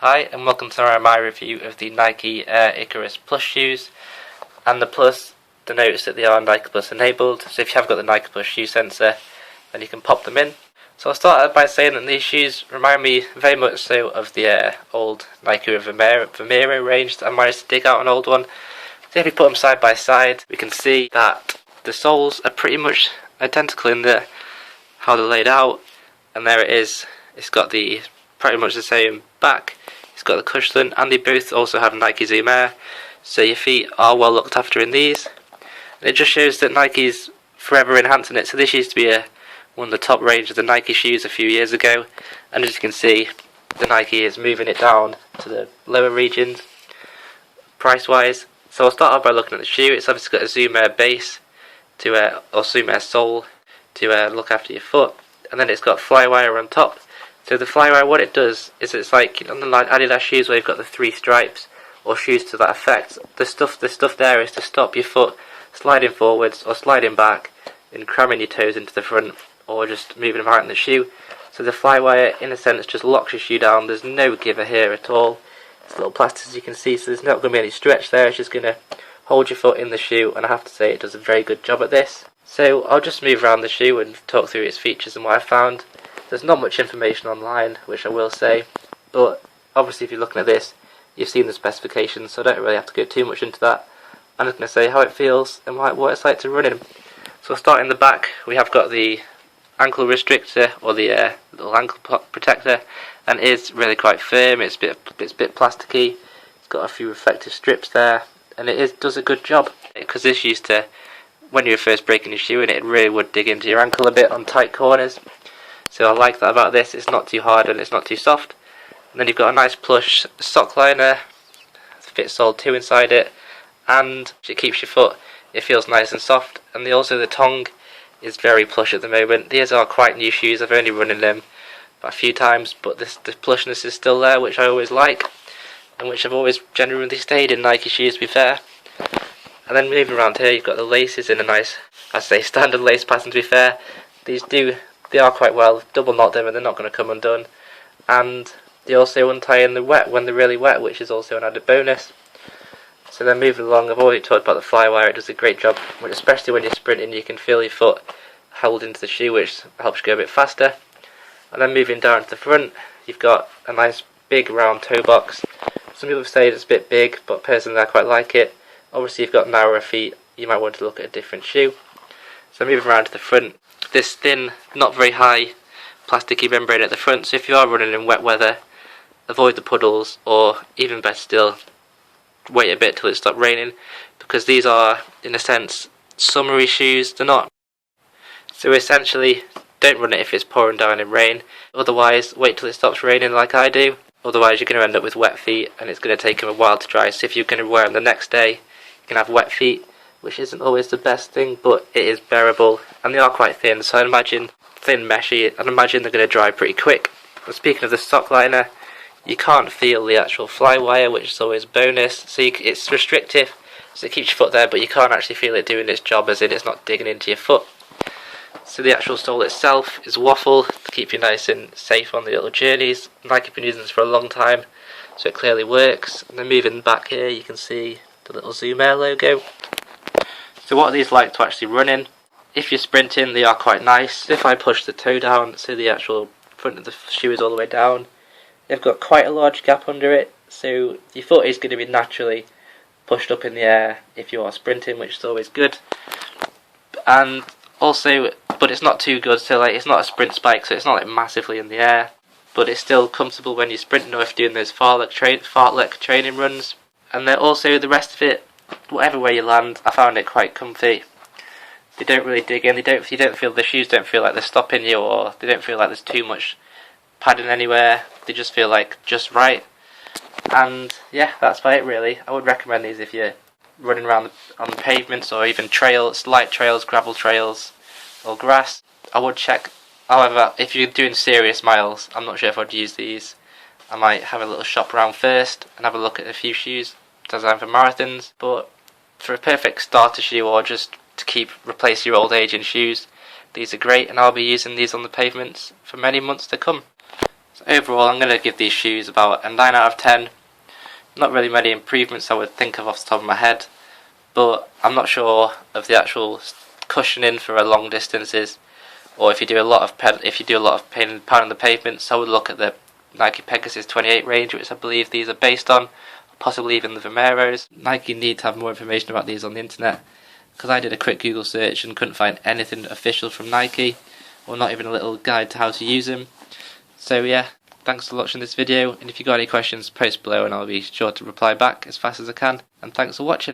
Hi and welcome to my review of the Nike Air Icarus Plus shoes. And the Plus, the notice that they are Nike Plus enabled, so if you have got the Nike Plus shoe sensor then you can pop them in. So I'll start by saying that these shoes remind me very much so of the old Nike Vomero range that I managed to dig out an old one. So if we put them side by side we can see that the soles are pretty much identical in how they're laid out, and there it is. It's got the pretty much the same back. It's got the Cushlon, and they both also have Nike Zoom Air, so your feet are well looked after in these. And it just shows that Nike's forever enhancing it. So this used to be one of the top range of the Nike shoes a few years ago, and as you can see, the Nike is moving it down to the lower regions price wise. So I'll start off by looking at the shoe. It's obviously got a Zoom Air base or Zoom Air sole to look after your foot, and then it's got Flywire on top. So the Flywire, what it does is it's like on the Adidas shoes where you've got the 3 stripes, or shoes to that effect. The stuff there is to stop your foot sliding forwards or sliding back and cramming your toes into the front, or just moving them out in the shoe. So the Flywire, in a sense, just locks your shoe down. There's no giver here at all. It's little plastic, as you can see, so there's not going to be any stretch there. It's just going to hold your foot in the shoe, and I have to say it does a very good job at this. So I'll just move around the shoe and talk through its features and what I found. There's not much information online, which I will say, but obviously if you're looking at this, you've seen the specifications, so I don't really have to go too much into that. I'm just going to say how it feels and what it's like to run in. So starting in the back, we have got the ankle restrictor, or the little ankle protector, and it is really quite firm. It's a bit plasticky. It's got a few reflective strips there, and it does a good job, because this used to, when you were first breaking your shoe in it really would dig into your ankle a bit on tight corners. So I like that about this. It's not too hard and it's not too soft. And then you've got a nice plush sockliner, Fitsole 2 inside it, and it keeps your foot, it feels nice and soft. And the tongue is very plush at the moment. These are quite new shoes. I've only run in them a few times, but the plushness is still there, which I always like, and which I've always genuinely stayed in Nike shoes, to be fair. And then moving around here, you've got the laces in a nice, I'd say, standard lace pattern, to be fair. They are quite well double knot them, and they're not going to come undone. And they also untie in the wet when they're really wet, which is also an added bonus. So then moving along, I've already talked about the Flywire. It does a great job, especially when you're sprinting. You can feel your foot held into the shoe, which helps you go a bit faster. And then moving down to the front, you've got a nice big round toe box. Some people say it's a bit big, but personally I quite like it. Obviously if you've got narrower feet, you might want to look at a different shoe. So moving around to the front, this thin, not very high plasticky membrane at the front, so if you are running in wet weather, avoid the puddles, or even better still, wait a bit till it stops raining, because these are, in a sense, summery shoes. They're not. So essentially, don't run it if it's pouring down in rain. Otherwise, wait till it stops raining like I do. Otherwise you're going to end up with wet feet, and it's going to take them a while to dry. So if you're going to wear them the next day, you can have wet feet, which isn't always the best thing, but it is bearable, and they are quite thin, so I'd imagine thin meshy, I'd imagine they're going to dry pretty quick. But speaking of the sockliner, you can't feel the actual Flywire, which is always a bonus. So it's restrictive, so it keeps your foot there, but you can't actually feel it doing its job, as in it's not digging into your foot. So the actual sole itself is waffle to keep you nice and safe on the little journeys. Nike have been using this for a long time, so it clearly works. And then moving back here, you can see the little Zoom Air logo. So what are these like to actually run in? If you're sprinting, they are quite nice. If I push the toe down, so the actual front of the shoe is all the way down, they've got quite a large gap under it, so your foot is going to be naturally pushed up in the air if you are sprinting, which is always good. And also, but it's not too good, so it's not a sprint spike, so it's not massively in the air, but it's still comfortable when you're sprinting or if you're doing those fartlek training runs. And then also the rest of it, whatever way you land, I found it quite comfy. They don't really dig in. The shoes don't feel like they're stopping you, or they don't feel like there's too much padding anywhere. They just feel like just right. And yeah, that's about it really. I would recommend these if you're running around on the pavements, or even trails, light trails, gravel trails, or grass. I would check. However, if you're doing serious miles, I'm not sure if I'd use these. I might have a little shop around first and have a look at a few shoes designed for marathons. But for a perfect starter shoe, or just to replace your old aging shoes, these are great, and I'll be using these on the pavements for many months to come. So overall I'm going to give these shoes about a 9 out of 10. Not really many improvements I would think of off the top of my head, but I'm not sure of the actual cushioning for long distances, or if you do a lot of pounding the pavement. So I would look at the Nike Pegasus 28 range, which I believe these are based on, possibly even the Vomeros. Nike need to have more information about these on the internet, because I did a quick Google search and couldn't find anything official from Nike, or not even a little guide to how to use them. So yeah, thanks for watching this video, and if you've got any questions, post below and I'll be sure to reply back as fast as I can, and thanks for watching.